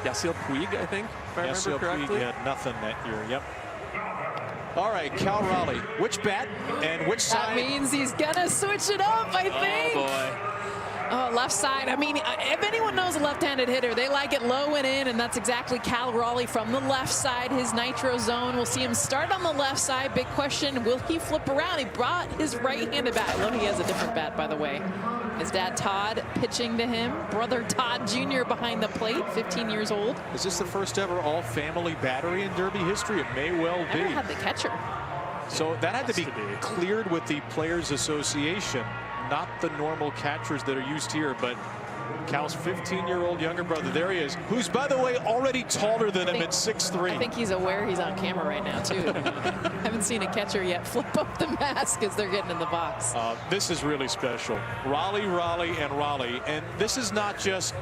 Yasiel Puig, I think, if I remember correctly. Puig had nothing that year. Yep. All right, Cal Raleigh. Which bat and which side? That means he's gonna switch it up, I think. Oh boy. Oh, left side. I mean, if anyone knows a left-handed hitter, they like it low and in, and that's exactly Cal Raleigh from the left side, his nitro zone. We'll see him start on the left side. Big question, will he flip around? He brought his right-handed bat. I love he has a different bat, by the way. His dad, Todd, pitching to him. Brother Todd Jr. behind the plate, 15 years old. Is this the first ever all-family battery in Derby history? It may well be. Never had the catcher. So that had to be cleared with the Players Association, not the normal catchers that are used here, but Cal's 15-year-old younger brother, there he is, who's, by the way, already taller than him at 6'3". I think he's aware he's on camera right now, too. Haven't seen a catcher yet flip up the mask as they're getting in the box. This is really special. Raleigh, and Raleigh. And this is not just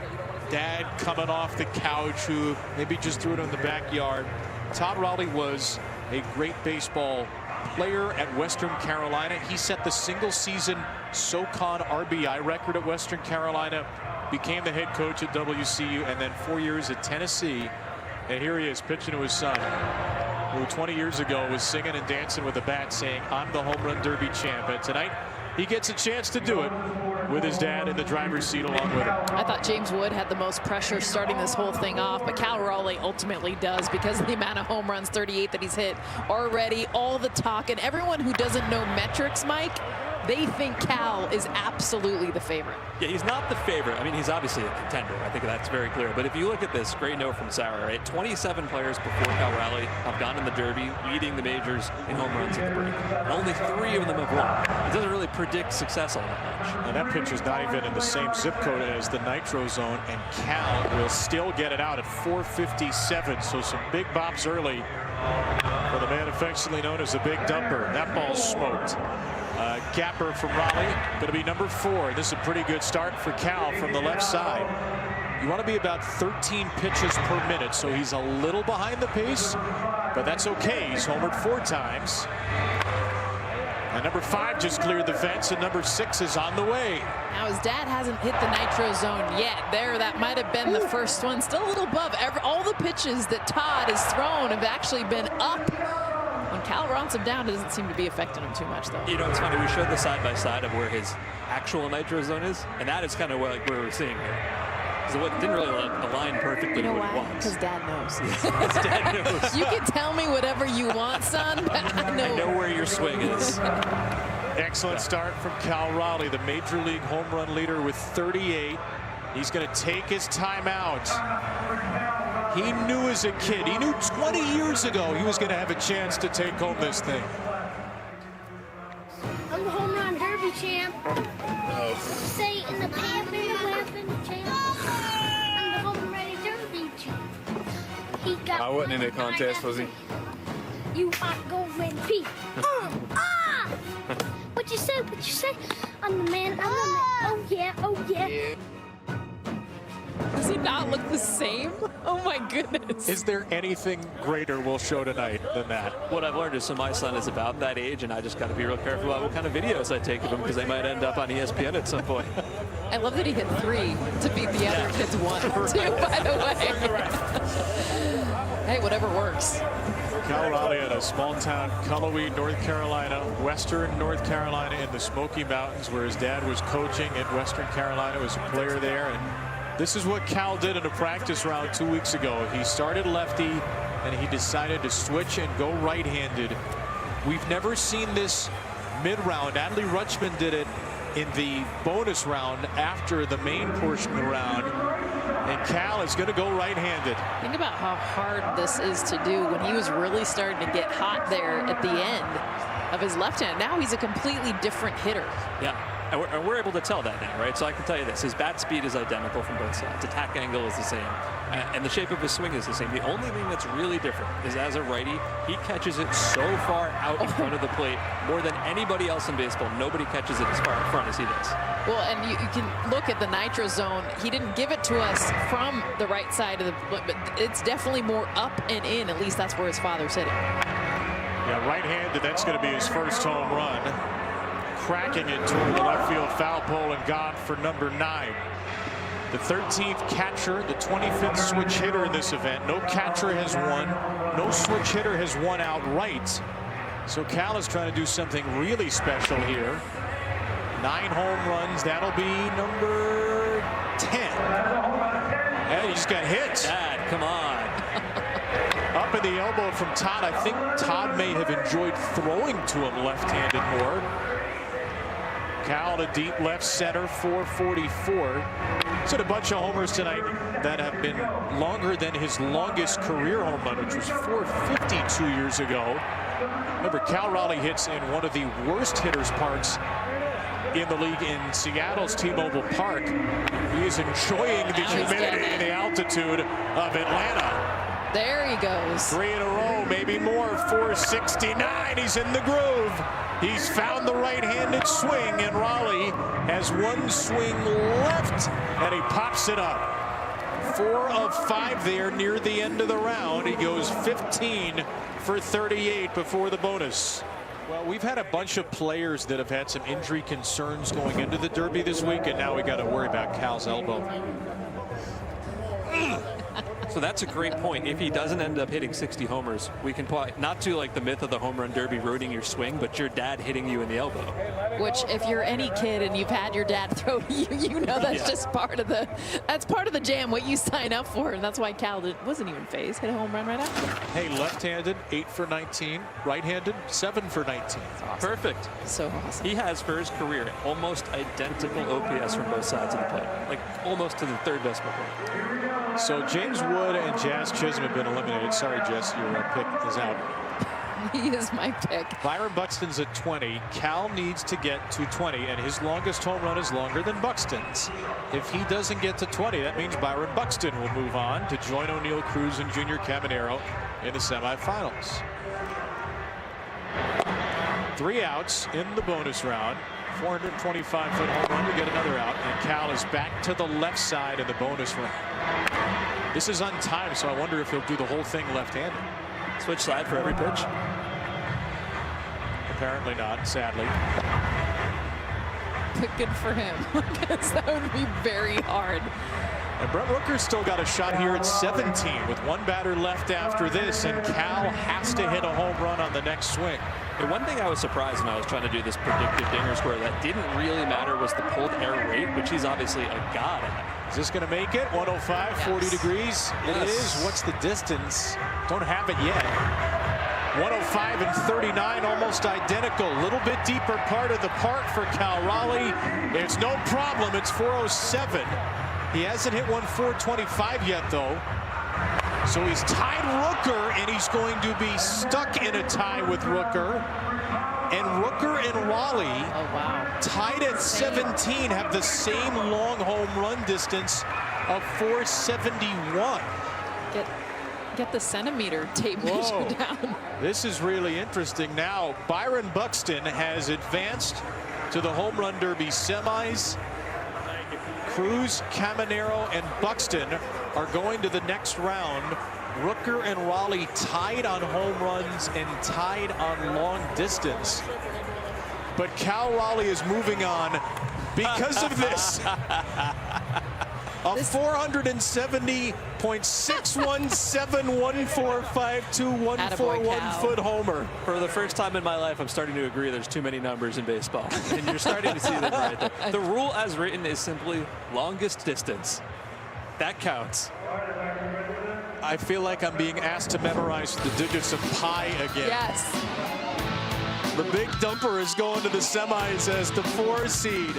dad coming off the couch who maybe just threw it in the backyard. Todd Raleigh was a great baseball player at Western Carolina. He set the single-season SoCon RBI record at Western Carolina, became the head coach at WCU, and then 4 years at Tennessee. And here he is pitching to his son, who 20 years ago was singing and dancing with a bat saying, "I'm the home run derby champ." And tonight he gets a chance to do it with his dad in the driver's seat along with him. I thought James Wood had the most pressure starting this whole thing off, but Cal Raleigh ultimately does because of the amount of home runs, 38 that he's hit already, all the talk, and everyone who doesn't know metrics, Mike, they think Cal is absolutely the favorite. Yeah, he's not the favorite. I mean, he's obviously a contender. I think that's very clear. But if you look at this, great note from Sarah, right? 27 players before Cal Raleigh have gone in the Derby, leading the majors in home runs at the break. And only 3 of them have won. It doesn't really predict success all that much. And that pitcher's not even in the same zip code as the nitro zone, and Cal will still get it out at 457. So some big bops early for the man affectionately known as the Big Dumper. That ball's smoked. Gapper from Raleigh, going to be number 4. This is a pretty good start for Cal from the left side. You want to be about 13 pitches per minute, so he's a little behind the pace, but that's okay. He's homered 4 times. And number 5 just cleared the fence, and number 6 is on the way. Now his dad hasn't hit the nitro zone yet. That might have been the first one. Still a little above. All the pitches that Todd has thrown have actually been up. When Cal runs him down, it doesn't seem to be affecting him too much, though. You know, it's funny. We showed the side-by-side of where his actual nitro zone is, and that is kind of where we're seeing here. So it didn't really align perfectly with what he wants. Because Dad knows. His dad knows. You can tell me whatever you want, son, but I know where your swing is. Excellent start from Cal Raleigh, the Major League home run leader with 38. He's going to take his time out. He knew as a kid, he knew 20 years ago he was going to have a chance to take home this thing. I'm the home run derby champ. Say in the pamphlet, champ. I'm the home run derby champ. He got. I wasn't in the contest, was he? You are going to pee. What you say? What you say? I'm the man. I'm the man. Oh yeah. Oh yeah. Does he not look the same? Oh my goodness. Is there anything greater we'll show tonight than that? What I've learned is, so my son is about that age, and I just got to be real careful about what kind of videos I take of him, because they might end up on ESPN at some point. I love that he hit 3 to beat the other kids 1, too, by the way. Hey, whatever works. Cal Raleigh in a small town, Cullowhee, North Carolina, Western North Carolina in the Smoky Mountains, where his dad was coaching at Western Carolina, was a player there. And this is what Cal did in a practice round 2 weeks ago. He started lefty, and he decided to switch and go right-handed. We've never seen this mid-round. Adley Rutschman did it in the bonus round after the main portion of the round. And Cal is going to go right-handed. Think about how hard this is to do when he was really starting to get hot there at the end of his left hand. Now he's a completely different hitter. Yeah. And we're able to tell that now, right? So I can tell you this, his bat speed is identical from both sides. Attack angle is the same. And the shape of his swing is the same. The only thing that's really different is, as a righty, he catches it so far out in front of the plate more than anybody else in baseball. Nobody catches it as far in front as he does. Well, and you can look at the nitro zone. He didn't give it to us from the right side of the, but it's definitely more up and in. At least that's where his father's hitting. Yeah, right-handed, that's going to be his first home run. Cracking it toward the left field foul pole and gone for number 9. the 13th catcher, the 25th switch hitter in this event. No catcher has won. No switch hitter has won outright. So Cal is trying to do something really special here. 9 home runs. That'll be number 10. And he just got hit. Dad, come on. Up in the elbow from Todd. I think Todd may have enjoyed throwing to him left-handed more. Cal to deep left center, 444. He's had a bunch of homers tonight that have been longer than his longest career home run, which was 452 years ago. Remember, Cal Raleigh hits in one of the worst hitters' parks in the league in Seattle's T-Mobile Park. He is enjoying the humidity and the altitude of Atlanta. There he goes. 3 in a row, maybe more. 469. He's in the groove. He's found the right-handed swing, and Raleigh has one swing left, and he pops it up. 4 of 5 there near the end of the round. He goes 15 for 38 before the bonus. Well, we've had a bunch of players that have had some injury concerns going into the Derby this week, and now we got to worry about Cal's elbow. So that's a great point. If he doesn't end up hitting 60 homers, we can probably not do like the myth of the home run derby ruining your swing, but your dad hitting you in the elbow. Which, if you're any kid and you've had your dad throw to you, you know that's just part of the jam, what you sign up for, and that's why Cal wasn't even phased. Hit a home run right after. Hey, left-handed, 8 for 19. Right-handed, 7 for 19. Awesome. Perfect. So awesome. He has for his career almost identical OPS from both sides of the plate, like almost to the third decimal point. So James Wood and Jazz Chisholm have been eliminated. Sorry, Jess, your pick is out. He is my pick. Byron Buxton's at 20. Cal needs to get to 20, and his longest home run is longer than Buxton's. If he doesn't get to 20, that means Byron Buxton will move on to join O'Neill Cruz and Junior Caminero in the semifinals. 3 outs in the bonus round. 425-foot home run to get another out, and Cal is back to the left side in the bonus round. This is untimed, so I wonder if he'll do the whole thing left-handed. Switch side for every pitch? Apparently not, sadly. But good for him, because that would be very hard. And Brent Rooker's still got a shot here at 17 with 1 batter left after this, and Cal has to hit a home run on the next swing. And one thing I was surprised when I was trying to do this predictive dinger square that didn't really matter was the pulled air rate, which he's obviously a god at. Is this going to make it? 105, 40 degrees. It is. What's the distance? Don't have it yet. 105 and 39, almost identical. Little bit deeper part of the park for Cal Raleigh. It's no problem. It's 407. He hasn't hit one 425 yet, though. So he's tied Rooker, and he's going to be stuck in a tie with Rooker. And Rooker and Raleigh, tied at 17, have the same long home run distance of 471. Get the centimeter tape measure down. This is really interesting. Now, Byron Buxton has advanced to the home run derby semis. Cruz, Caminero, and Buxton are going to the next round. Rooker and Raleigh tied on home runs and tied on long distance. But Cal Raleigh is moving on because of this. A 470.61714521441 foot homer. For the first time in my life, I'm starting to agree there's too many numbers in baseball. And you're starting to see them right there. The rule as written is simply longest distance. That counts. I feel like I'm being asked to memorize the digits of pi again. Yes. The big dumper is going to the semis as the 4 seed.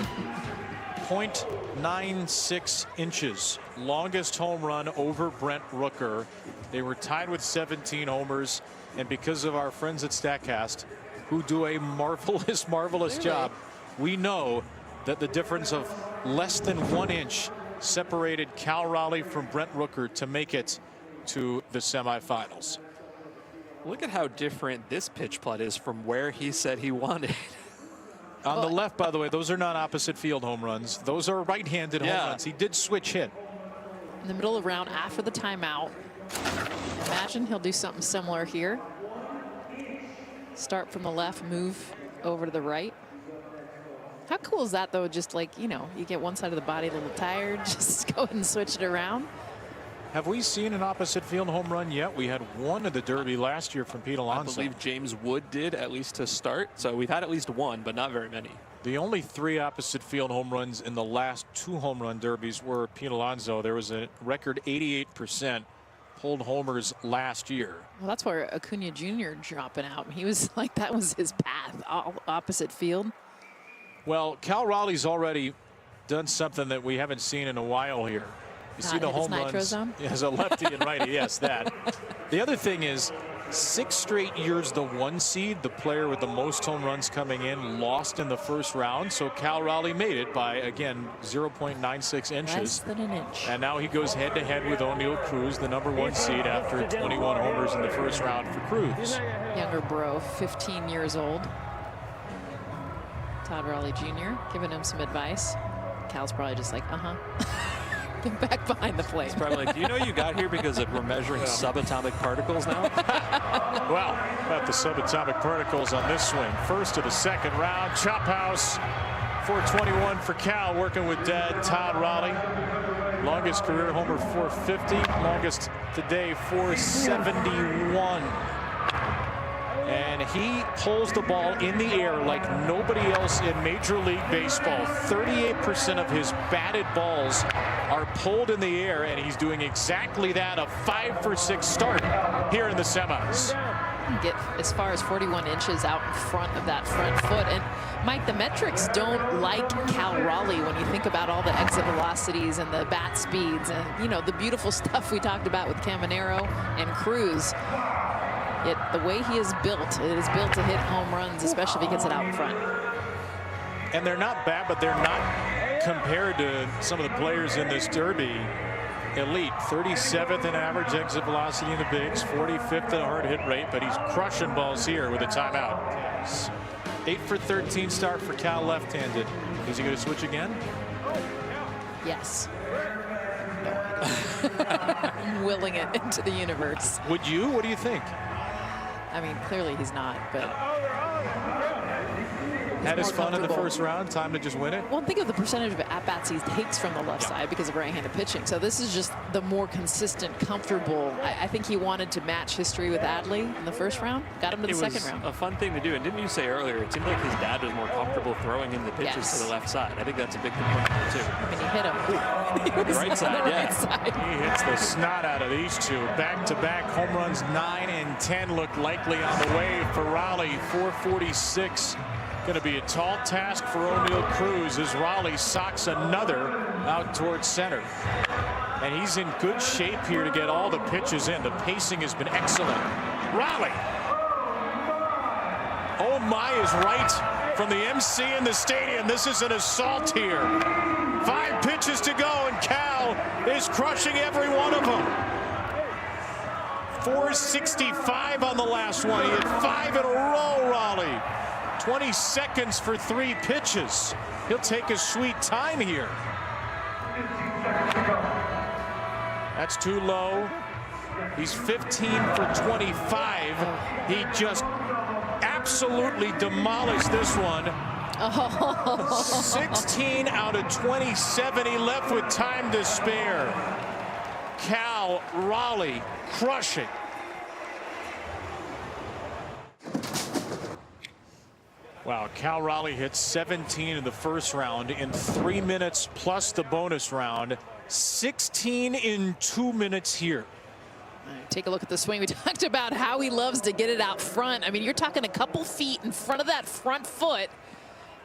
0.96 inches. Longest home run over Brent Rooker. They were tied with 17 homers. And because of our friends at StatCast, who do a marvelous job, we know that the difference of less than 1 inch separated Cal Raleigh from Brent Rooker to make it to the semifinals. Look at how different this pitch plot is from where he said he wanted. On the left, by the way, those are not opposite field home runs. Those are right-handed home runs. He did switch hit. In the middle of the round after the timeout. Imagine he'll do something similar here. Start from the left, move over to the right. How cool is that, though? Just like, you know, you get one side of the body a little tired, just go ahead and switch it around. Have we seen an opposite field home run yet? We had one at the Derby last year from Pete Alonso. I believe James Wood did, at least to start. So we've had at least one, but not very many. The only 3 opposite field home runs in the last 2 home run derbies were Pete Alonso. There was a record 88% pulled homers last year. Well, that's where Acuna Jr. dropping out. He was like, that was his path, all opposite field. Well, Cal Raleigh's already done something that we haven't seen in a while here. You see the home runs as a lefty and righty. Yes, that. The other thing is, 6 straight years the 1 seed, the player with the most home runs coming in, lost in the first round. So Cal Raleigh made it by, again, 0.96 inches. Less than an inch. And now he goes head to head with O'Neill Cruz, the #1 seed, after 21 homers in the first round for Cruz. Younger bro, 15 years old. Todd Raleigh Jr. giving him some advice. Cal's probably just like, get back behind the plate. It's probably like, do you know you got here because we're measuring subatomic particles now? Well, about the subatomic particles on this swing. First of the second round, chop house, 421 for Cal, working with dad, Todd Raleigh. Longest career homer, 450. Longest today, 471. And he pulls the ball in the air like nobody else in Major League Baseball. 38% of his batted balls are pulled in the air, and he's doing exactly that. A 5-for-6 start here in the semis. Get as far as 41 inches out in front of that front foot. And Mike, the metrics don't like Cal Raleigh when you think about all the exit velocities and the bat speeds and, you know, the beautiful stuff we talked about with Caminero and Cruz. Yet the way he is built, it is built to hit home runs, especially if he gets it out in front. And they're not bad, but they're not compared to some of the players in this derby. Elite, 37th in average exit velocity in the bigs, 45th in hard hit rate, but he's crushing balls here with a timeout. 8-for-13 start for Cal left-handed. Is he going to switch again? Yes. I'm willing it into the universe. Would you? What do you think? I mean, clearly he's not, but had his fun in the first round. Time to just win it. Well, think of the percentage of at-bats he takes from the left side because of right-handed pitching. So this is just the more consistent, comfortable. I think he wanted to match history with Adley in the first round. Got him to the second round. It was a fun thing to do. And didn't you say earlier, it seemed like his dad was more comfortable throwing in the pitches to the left side. I think that's a big component too. I mean, he hit him. The right side, yeah. Right side. He hits the snot out of these two. Back-to-back home runs, 9 and 10 look likely on the way for Raleigh. 446. Going to be a tall task for O'Neill Cruz as Raleigh socks another out towards center. And he's in good shape here to get all the pitches in. The pacing has been excellent. Raleigh. Oh my is right from the MC in the stadium. This is an assault here. 5 pitches to go and Cal is crushing every one of them. 465 on the last one. He hit 5 in a row, Raleigh. 20 seconds for 3 pitches. He'll take his sweet time here. That's too low. He's 15 for 25. He just absolutely demolished this one. 16 out of 27. He left with time to spare. Cal Raleigh crushing. Wow, Cal Raleigh hit 17 in the first round in 3 minutes plus the bonus round. 16 in 2 minutes here. Take a look at the swing. We talked about how he loves to get it out front. I mean, you're talking a couple feet in front of that front foot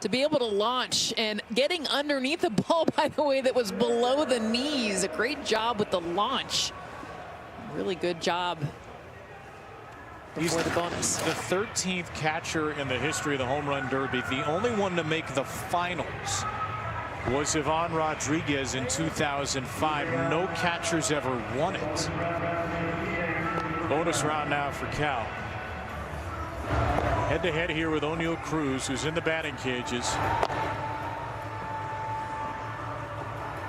to be able to launch, and getting underneath the ball, by the way, that was below the knees. A great job with the launch. Really good job before the bonus. The 13th catcher in the history of the home run derby. The only one to make the finals was Ivan Rodriguez in 2005. No catchers ever won it. Bonus round now for Cal. Head to head here with O'Neill Cruz, who's in the batting cages.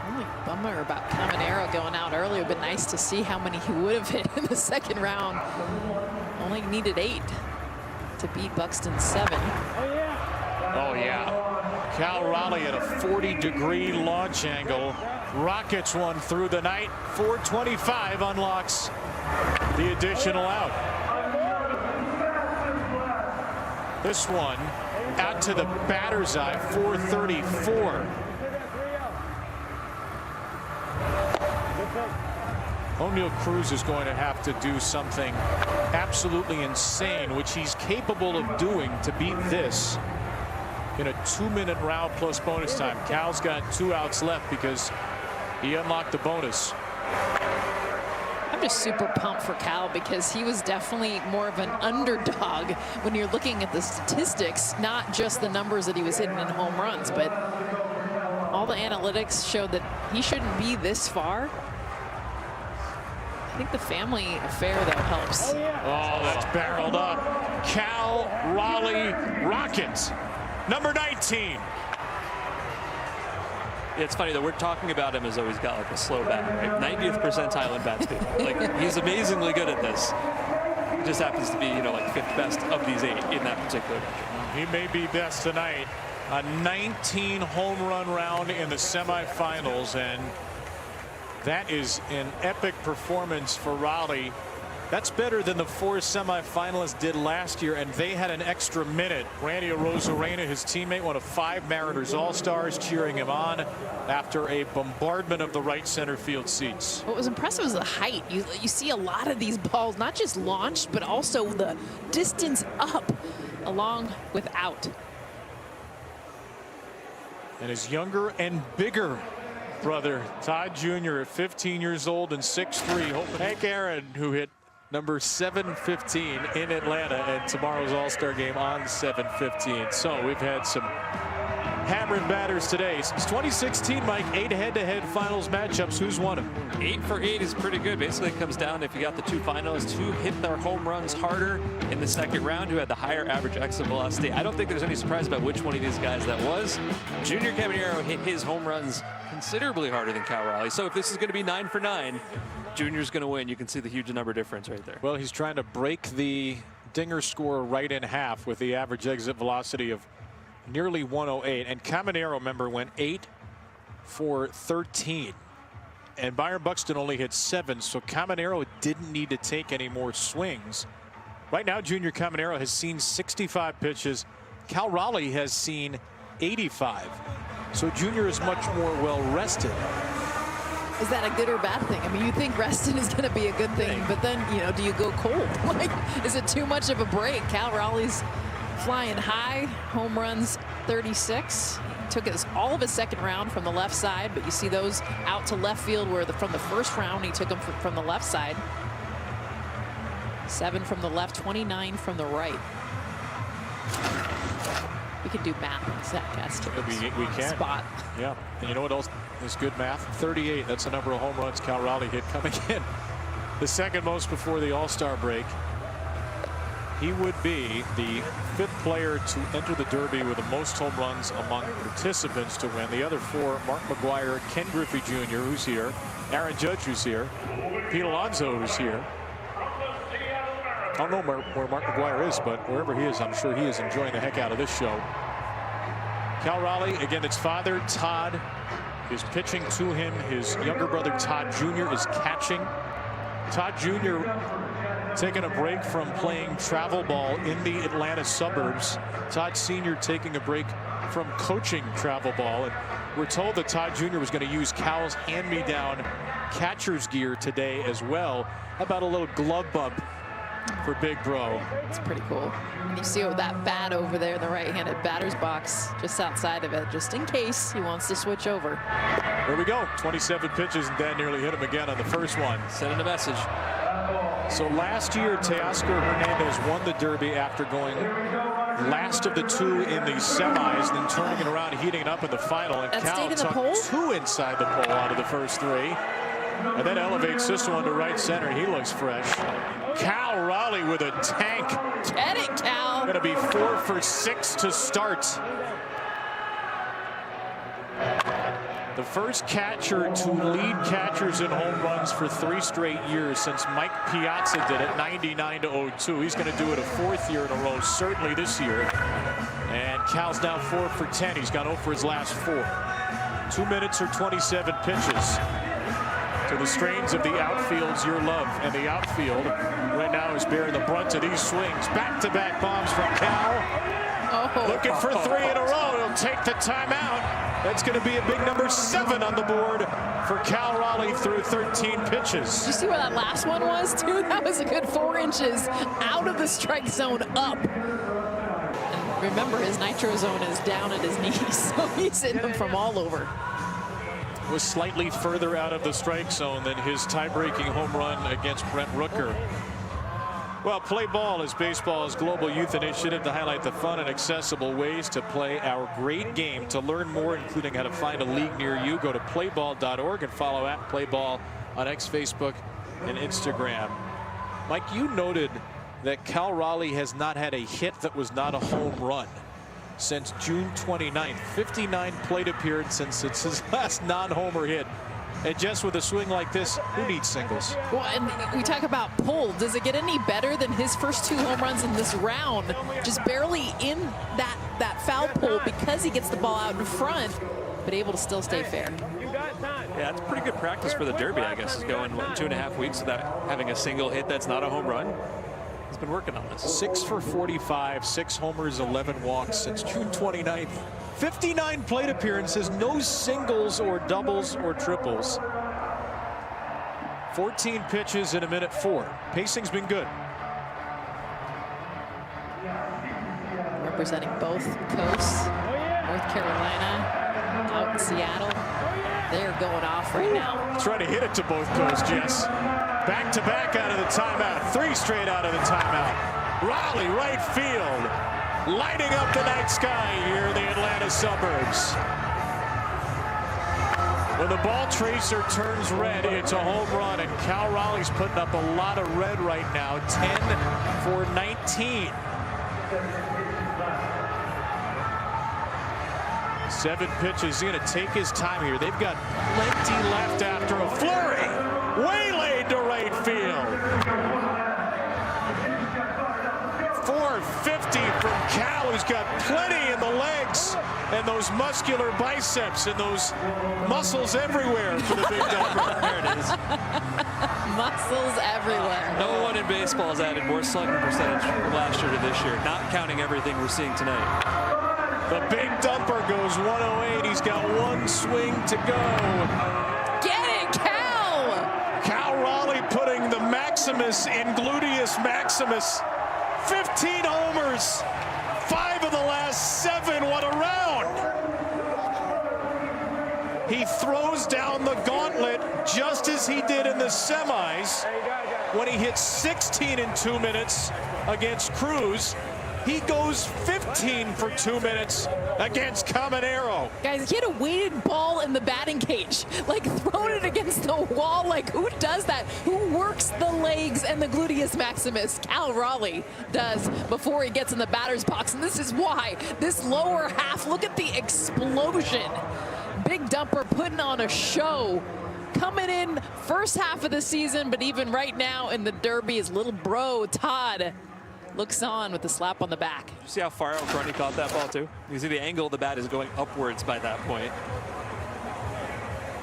Only bummer about Caminero going out earlier. It would have been nice to see how many he would have hit in the second round. Only needed 8 to beat Buxton's 7. Oh yeah. Cal Raleigh at a 40-degree launch angle. Rockets one through the night. 425 unlocks the additional out. This one out to the batter's eye. 434. O'Neal Cruz is going to have to do something absolutely insane, which he's capable of doing, to beat this in a 2-minute round plus bonus time. Cal's got 2 outs left because he unlocked the bonus. I'm just super pumped for Cal because he was definitely more of an underdog when you're looking at the statistics, not just the numbers that he was hitting in home runs, but all the analytics showed that he shouldn't be this far. I think the family affair, though, helps. Oh, that's barreled up. Cal Raleigh Rockets, number 19. It's funny that we're talking about him as though he's got like a slow bat, right? 90th percentile in bat speed. Like, he's amazingly good at this. He just happens to be, you know, like 5th best of these 8 in that particular measure. He may be best tonight. A 19 home run round in the semifinals, and that is an epic performance for Raleigh. That's better than the 4 semifinalists did last year, and they had an extra minute. Randy Arozarena, his teammate, one of 5 Mariners All-Stars, cheering him on after a bombardment of the right center field seats. What was impressive was the height. You see a lot of these balls not just launched, but also the distance up along with out. And his younger and bigger brother, Todd Jr., at 15 years old and 6'3". Hank Aaron, who hit number 715 in Atlanta, and tomorrow's All-Star game on 715. So we've had some hammering batters today. Since 2016, Mike, 8 head-to-head finals matchups. Who's won them? 8 for 8 is pretty good. Basically, it comes down, if you got the 2 finalists who hit their home runs harder in the second round, who had the higher average exit velocity. I don't think there's any surprise about which one of these guys that was. Junior Caminero hit his home runs considerably harder than Cal Raleigh. So if this is going to be 9 for 9, Junior's going to win. You can see the huge number difference right there. Well, he's trying to break the Dinger score right in half with the average exit velocity of nearly 108. And Caminero, remember, went 8 for 13. And Byron Buxton only hit 7, so Caminero didn't need to take any more swings. Right now, Junior Caminero has seen 65 pitches. Cal Raleigh has seen 85. So Junior is much more well rested. Is that a good or bad thing? I mean, you think rested is going to be a good thing, but then, you know, do you go cold? Like, is it too much of a break? Cal Raleigh's flying high, home runs 36. Took all of his second round from the left side, but you see those out to left field where from the first round he took them from the left side. 7 from the left, 29 from the right. We can do math on Statcast. We can. Spot. Yeah. And you know what else is good math? 38. That's the number of home runs Cal Raleigh hit coming in. The second most before the All-Star break. He would be the 5th player to enter the Derby with the most home runs among participants to win. The other 4, Mark McGwire, Ken Griffey Jr., who's here, Aaron Judge, who's here, Pete Alonso, who's here. I don't know where Mark McGwire is, but wherever he is, I'm sure he is enjoying the heck out of this show. Cal Raleigh, again, its father, Todd, is pitching to him. His younger brother, Todd Jr., is catching. Todd Jr. taking a break from playing travel ball in the Atlanta suburbs. Todd Sr. taking a break from coaching travel ball. And we're told that Todd Jr. was going to use Cal's hand-me-down catcher's gear today as well. How about a little glove bump for Big Bro? It's pretty cool. And you see that bat over there in the right-handed batter's box just outside of it, just in case he wants to switch over. There we go. 27 pitches, and Dan nearly hit him again on the first one. Sending a message. So last year, Teoscar Hernandez won the Derby after going last of the 2 in the semis, then turning it around, heating it up in the final. And Cal took 2 inside the pole out of the first 3. And then elevates this one to right center. He looks fresh. Cal Raleigh with a tank. Get it, Cal. Going to be 4 for 6 to start. The first catcher to lead catchers in home runs for 3 straight years since Mike Piazza did it, 99 to 02. He's going to do it a 4th year in a row, certainly this year. And Cal's now 4 for 10. He's gone 0 for his last 4. 2 minutes or 27 pitches to the strains of the outfield's Your Love. And the outfield right now is bearing the brunt of these swings. Back-to-back bombs from Cal. Looking for 3 in a row. He'll take the timeout. That's going to be a big number 7 on the board for Cal Raleigh through 13 pitches. Did you see where that last one was, too? That was a good 4 inches out of the strike zone up. And remember, his nitro zone is down at his knees, so he's hitting them from all over. Was slightly further out of the strike zone than his tie-breaking home run against Brent Rooker. Well, Play Ball is baseball's global youth initiative to highlight the fun and accessible ways to play our great game. To learn more, including how to find a league near you, go to playball.org and follow @playball on X, Facebook, and Instagram. Mike, you noted that Cal Raleigh has not had a hit that was not a home run since June 29th. 59 plate appearances since it's his last non-homer hit. And just with a swing like this, who needs singles? Well, and we talk about pull. Does it get any better than his first 2 home runs in this round? Just barely in that foul pole because he gets the ball out in front, but able to still stay fair. Yeah, it's pretty good practice for the Derby, I guess, is going 2.5 weeks without having a single hit that's not a home run. He's been working on this. 6 for 45, 6 homers, 11 walks since June 29th. 59 plate appearances, no singles or doubles or triples. 14 pitches in a minute 4. Pacing's been good. Representing both coasts, North Carolina, out in Seattle. They're going off right now. Trying to hit it to both coasts, Jess. Back-to-back out of the timeout. 3 straight out of the timeout. Raleigh, right field. Lighting up the night sky here in the Atlanta suburbs. When the ball tracer turns red, it's a home run, and Cal Raleigh's putting up a lot of red right now. 10 for 19. 7 pitches. He's going to take his time here. They've got plenty left after a flurry. Waylaid to right field. 450 from Cal, who's got plenty in the legs and those muscular biceps and those muscles everywhere for the big number. There it is. Muscles everywhere. No one in baseball has added more slugging percentage from last year to this year, not counting everything we're seeing tonight. The big dumper goes 108. He's got 1 swing to go. Get it, Cal! Cal Raleigh putting the Maximus in gluteus maximus. 15 homers, 5 of the last 7. What a round! He throws down the gauntlet just as he did in the semis when he hit 16 in 2 minutes against Cruz. He goes 15 for 2 minutes against Caminero. Guys, he had a weighted ball in the batting cage, like throwing it against the wall. Like, who does that? Who works the legs and the gluteus maximus? Cal Raleigh does before he gets in the batter's box. And this is why this lower half, look at the explosion. Big dumper putting on a show. Coming in first half of the season, but even right now in the Derby, his little bro, Todd, looks on with a slap on the back. You see how far out front he caught that ball too? You see the angle of the bat is going upwards by that point.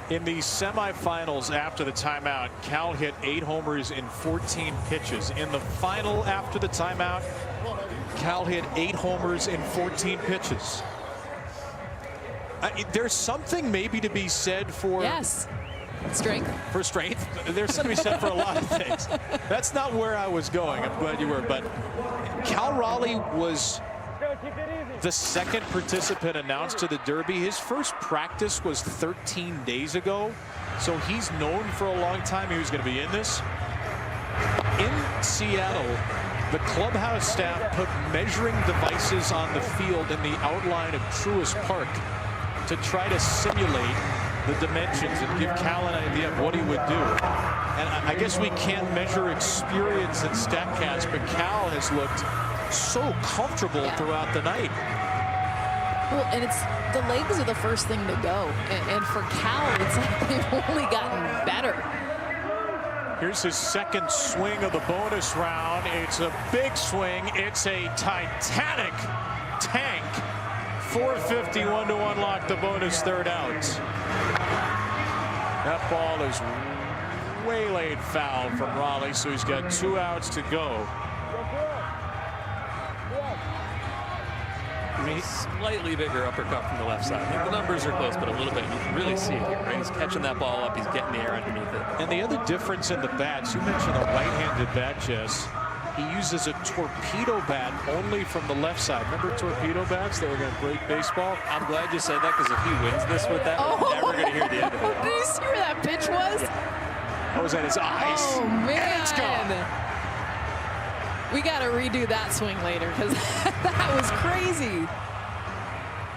In the semifinals after the timeout, Cal hit 8 homers in 14 pitches. In the final after the timeout, Cal hit 8 homers in 14 pitches. There's something maybe to be said for... Yes. Strength. For strength. There's something to be said for a lot of things. That's not where I was going. I'm glad you were. But Cal Raleigh was the second participant announced to the Derby. His first practice was 13 days ago. So he's known for a long time he was going to be in this. In Seattle, the clubhouse staff put measuring devices on the field in the outline of Truist Park to try to simulate the dimensions and give Cal an idea of what he would do. And I guess we can't measure experience in StatCast, but Cal has looked so comfortable throughout the night. Well, and it's the legs are the first thing to go. And for Cal, it's like they've only gotten better. Here's his second swing of the bonus round. It's a big swing. It's a titanic tank. 4:51 to unlock the bonus third out. That ball is waylaid foul from Raleigh, so he's got 2 outs to go. Slightly bigger uppercut from the left side. I think the numbers are close, but a little bit. You can really see it here, right? He's catching that ball up. He's getting the air underneath it. And the other difference in the bats, you mentioned a right-handed bat, Jess. He uses a torpedo bat only from the left side. Remember torpedo bats that were going to break baseball? I'm glad you said that, because if he wins this with that, we're never going to hear the end of it. Did you see where that pitch was? That was at his eyes. Oh, man. And it's gone. We got to redo that swing later, because that was crazy.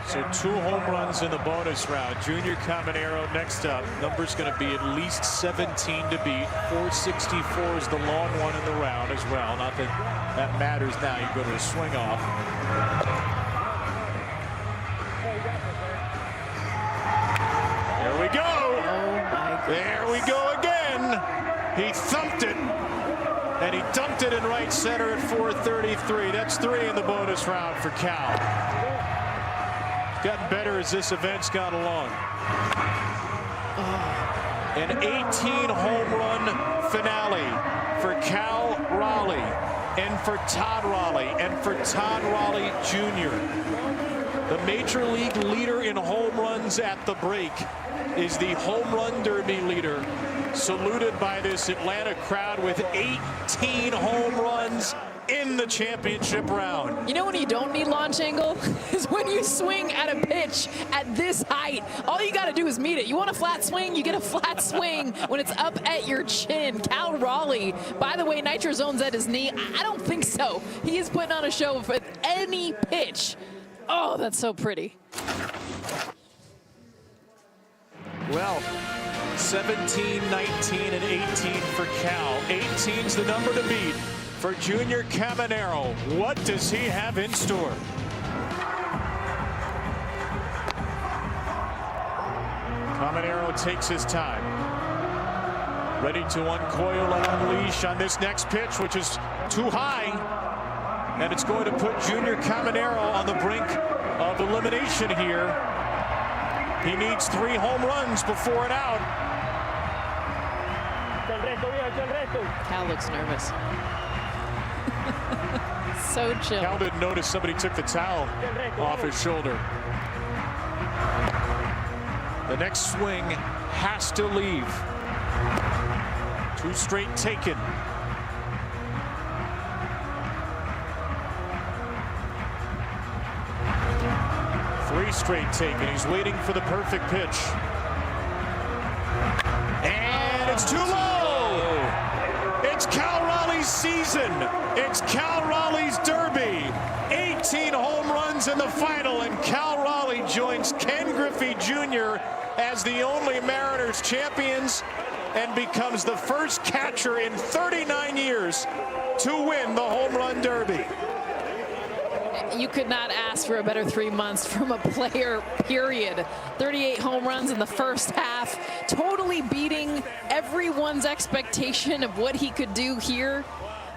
So 2 home runs in the bonus round. Junior Caminero next up. Number's going to be at least 17 to beat. 464 is the long one in the round as well. Not that that matters now. You go to the swing off. There we go. There we go again. He thumped it. And he dumped it in right center at 433. That's 3 in the bonus round for Cal. Gotten better as this event's gone along. An 18 home run finale for Cal Raleigh and for Todd Raleigh and for Todd Raleigh Jr. The major league leader in home runs at the break is the home run derby leader, saluted by this Atlanta crowd with 18 home runs in the championship round. You know when you don't need launch angle? Is when you swing at a pitch at this height. All you got to do is meet it. You want a flat swing? You get a flat swing when it's up at your chin. Cal Raleigh, by the way, Nitro Zone's at his knee. I don't think so. He is putting on a show with any pitch. Oh, that's so pretty. Well, 17, 19, and 18 for Cal. 18's the number to beat for Junior Caminero. What does he have in store? Caminero takes his time. Ready to uncoil and unleash on this next pitch, which is too high. And it's going to put Junior Caminero on the brink of elimination here. He needs 3 home runs before an out. Cal looks nervous. So chill. Cal didn't notice somebody took the towel off his shoulder. The next swing has to leave. 2 straight taken. Three straight taken. He's waiting for the perfect pitch. And it's too low. It's Cal Raleigh's season. It's Cal Raleigh's derby. 18 home runs in the final, and Cal Raleigh joins Ken Griffey Jr. as the only Mariners champions and becomes the first catcher in 39 years to win the home run derby. You could not ask for a better 3 months from a player, period. 38 home runs in the first half, totally beating everyone's expectation of what he could do here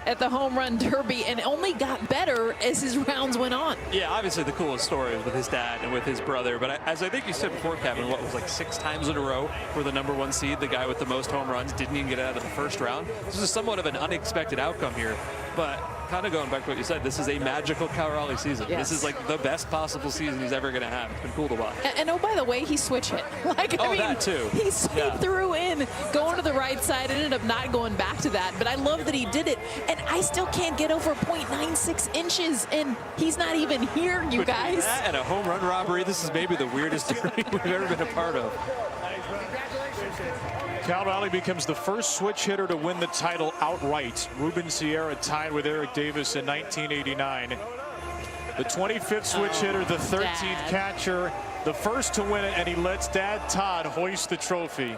at the home run derby, and only got better as his rounds went on. Yeah, obviously the coolest story is with his dad and with his brother, but as I think you said before, Kevin, what was like 6 times in a row for the #1 seed, the guy with the most home runs didn't even get out of the first round. This is somewhat of an unexpected outcome here, but kind of going back to what you said, this is a magical Cal Raleigh season. Yes. This is like the best possible season he's ever going to have. It's been cool to watch. And oh, by the way, he switch hit. Like, I mean, that too. He threw in, going to the right side, ended up not going back to that. But I love that he did it. And I still can't get over 0.96 inches, and he's not even here, you guys. That and a home run robbery, this is maybe the weirdest derby we've ever been a part of. Cal Raleigh becomes the first switch hitter to win the title outright. Ruben Sierra tied with Eric Davis in 1989. The 25th switch hitter, the 13th catcher, the first to win it, and he lets Dad Todd hoist the trophy.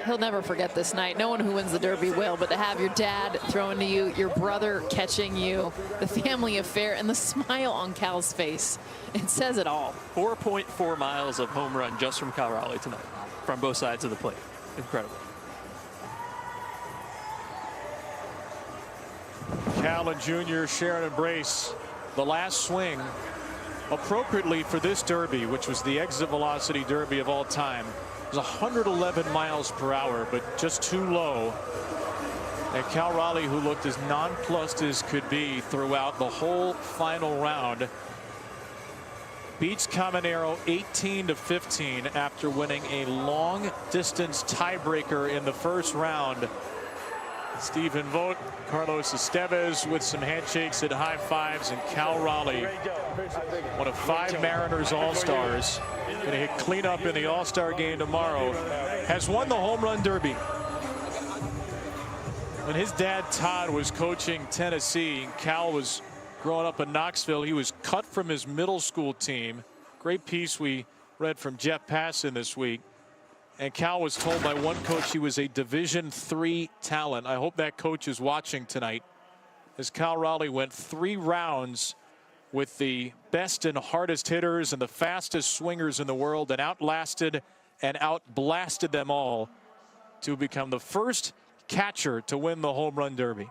He'll never forget this night. No one who wins the Derby will, but to have your dad throwing to you, your brother catching you, the family affair, and the smile on Cal's face, it says it all. 4.4 miles of home run just from Cal Raleigh tonight, from both sides of the plate. Incredible. Cal and Junior share an embrace the last swing appropriately for this derby, which was the exit velocity derby of all time, was 111 miles per hour, but just too low. And Cal Raleigh, who looked as nonplussed as could be throughout the whole final round, beats Caminero 18-15 after winning a long distance tiebreaker in the first round. Stephen Vogt, Carlos Estevez with some handshakes and high fives, and Cal Raleigh, one of 5 Mariners All-Stars, going to hit cleanup in the All-Star game tomorrow, has won the Home Run Derby. When his dad Todd was coaching Tennessee, Cal was growing up in Knoxville, he was cut from his middle school team. Great piece we read from Jeff Passan this week. And Cal was told by one coach he was a Division III talent. I hope that coach is watching tonight, as Cal Raleigh went 3 rounds with the best and hardest hitters and the fastest swingers in the world, and outlasted and outblasted them all to become the first catcher to win the Home Run Derby.